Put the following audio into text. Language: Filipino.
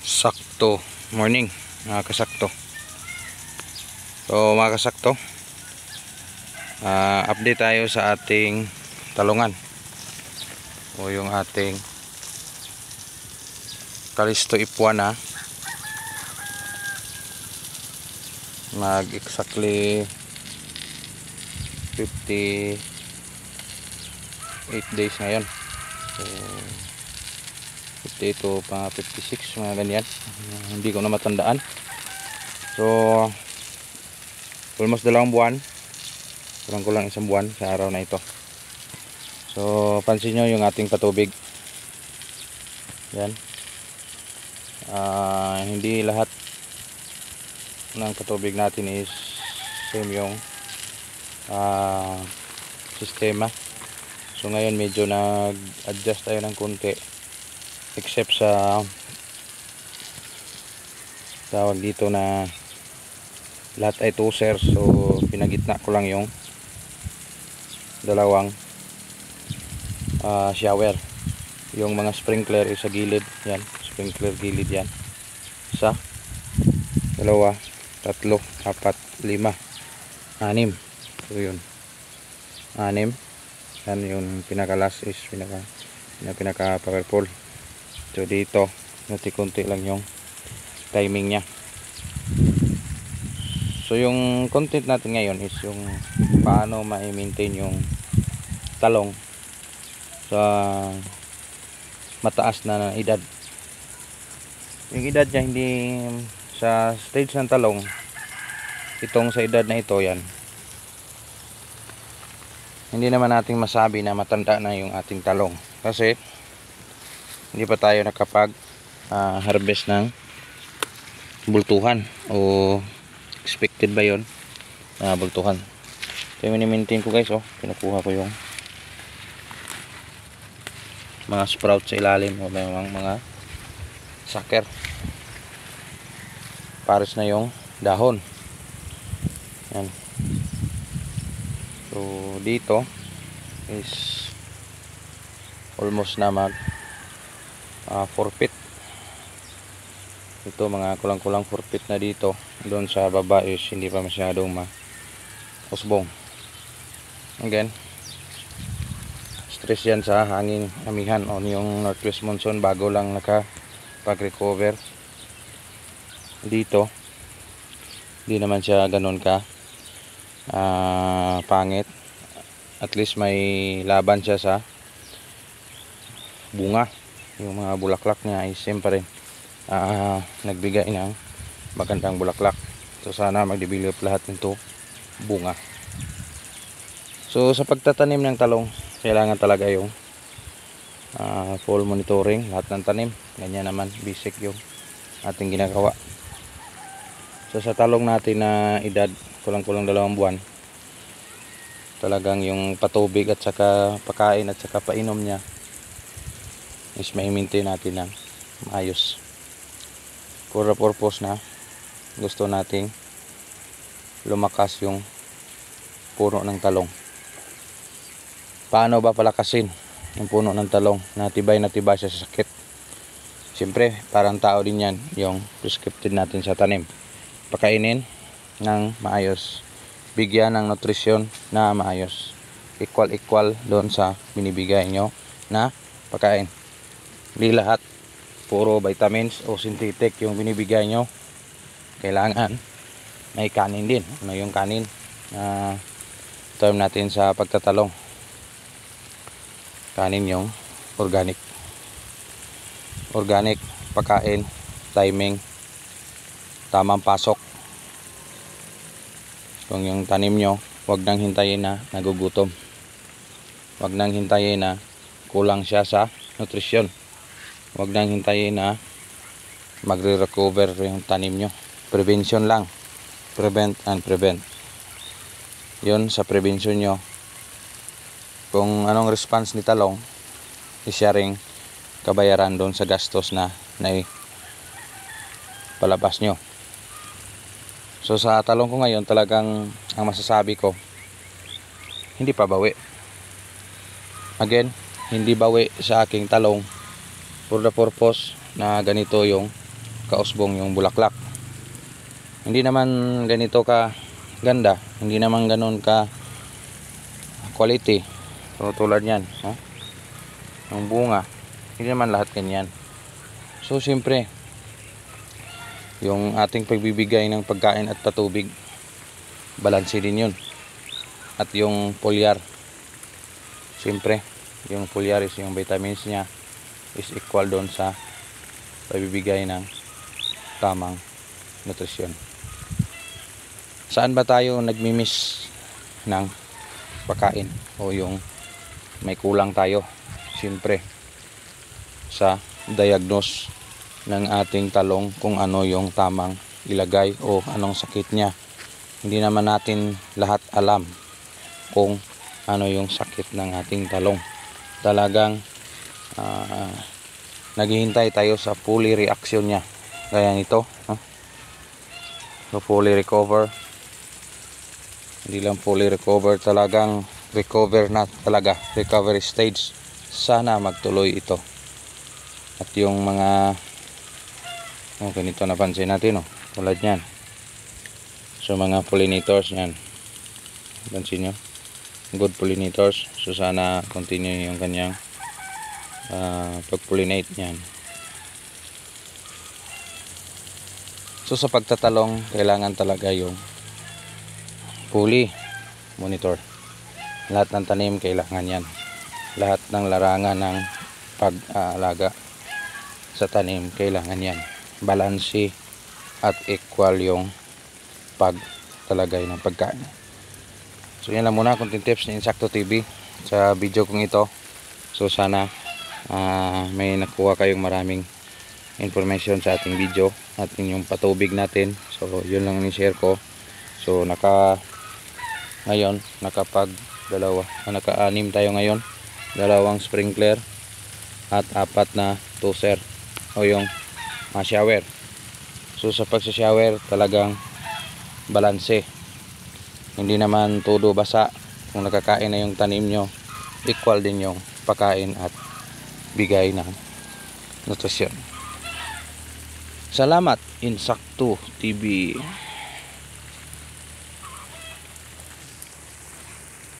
Sakto morning mga kasakto. So mga kasakto, update tayo sa ating talungan o yung ating Kalisto Ipuana. Mag exactly 58 days ngayon. So 58 to 56 mga ganyan, hindi ko na matandaan. So almost 2 buwan, kulang isang buwan sa araw na ito. So pansin nyo yung ating patubig yan. Hindi lahat ng patubig natin is same yung sistema. So ngayon medyo nag-adjust tayo ng konti, except sa tawag dito na lahat ay toser. So pinagitna ko lang yung dalawang shower. Yung mga sprinkler is sa gilid yan, sprinkler gilid yan, isa, dalawa, tatlo, apat, lima, anim. So yun, anim yan. Yung pinaka last is pinaka powerful. So dito konti lang yung timing nya. So yung content natin ngayon is yung paano ma-maintain yung talong sa mataas na edad. Yung edad niya hindi sa stage ng talong, itong sa edad na ito yan, hindi naman nating masabi na matanda na yung ating talong kasi hindi pa tayo nakapag harvest ng bultuhan o expected ba yun bultuhan. So yung mini-maintain ko guys, kinukuha ko yung mga sprout sa ilalim o mga sucker, pares na yung dahon yan. So dito is almost na mag 4 feet. Ito mga kulang-kulang 4 feet na dito. Doon sa baba is hindi pa masyadong usbong. Again, stress yan sa hangin amihan o yung northwest monsoon, bago lang nakapag-recover. Dito hindi naman siya ganun ka pangit. At least may laban siya sa bunga. Yung mga bulaklak niya ay siyempre nagbigay ng magandang bulaklak. So sana mag-develop lahat nito bunga. So sa pagtatanim ng talong, kailangan talaga yung full monitoring lahat ng tanim. Ganyan naman basic yung ating ginagawa. So sa talong natin na edad kulang-kulang 2 buwan, talagang yung patubig at saka pakain at saka painom niya is mai-maintain natin ng maayos for the purpose na gusto nating lumakas yung puno ng talong. Paano ba palakasin yung puno ng talong na tibay siya sa sakit? Siyempre parang tao din yan, yung prescripted natin sa tanim. Pakainin ng maayos, bigyan ng nutrisyon na maayos, equal doon sa binibigay nyo na pagkain. Hindi lahat puro vitamins o synthetic yung binibigay nyo. Kailangan may kanin din. Ano yung kanin na term natin sa pagtatalong? Kanin yung organic pagkain, timing, tamang pasok. Kung yung tanim nyo, wag nang hintayin na nagugutom, wag nang hintayin na kulang siya sa nutrisyon, wag nang hintayin na magre-recover yung tanim nyo. Prevention lang, prevent and prevent. Yun sa prevention nyo. Kung anong response ni talong, i-sharing kabayaran doon sa gastos na palabas nyo. So sa talong ko ngayon, talagang ang masasabi ko, hindi pa bawi. Again, hindi bawi sa aking talong for the purpose na ganito yung kausbong yung bulaklak. Hindi naman ganito ka ganda, hindi naman ganun ka quality. So tulad yan, yung bunga, hindi naman lahat ganyan. So siyempre, yung ating pagbibigay ng pagkain at patubig, balanse din yun. At yung foliar, siyempre yung foliar is yung vitamins niya is equal doon sa pagbibigay ng tamang nutrisyon. Saan ba tayo nagmimiss ng pagkain o yung may kulang tayo? Siyempre sa diagnose ng ating talong kung ano yung tamang ilagay o anong sakit niya. Hindi naman natin lahat alam kung ano yung sakit ng ating talong. Talagang naghihintay tayo sa fully reaction niya. Gaya nito, so fully recover. Hindi lang fully recover, talagang recover na talaga, recovery stage. Sana magtuloy ito. At yung mga ganito napansin natin, tulad yan. So mga pollinators yan, pansin nyo, good pollinators. So sana continue yung kanyang pag-pollinate yan. So sa pagtatalong, kailangan talaga yung fully monitor. Lahat ng tanim kailangan yan. Lahat ng larangan ng pag-aalaga sa tanim kailangan yan. Balanse at equal yung pagtalagay ng pagkain. So yan lang muna, content tips ni Insakto TV sa video kong ito. So sana may nakuha kayong maraming information sa ating video at yung patubig natin. So yun lang ni-share ko. So ngayon naka-anim tayo ngayon, 2 sprinkler at 4 na toaster o yung shower. So sa pagsa-shower talagang balanse, hindi naman todo basa. Kung nakakain na yung tanim nyo, equal din yung pagkain at bigay ng nutrisyon. Salamat Insakto TV.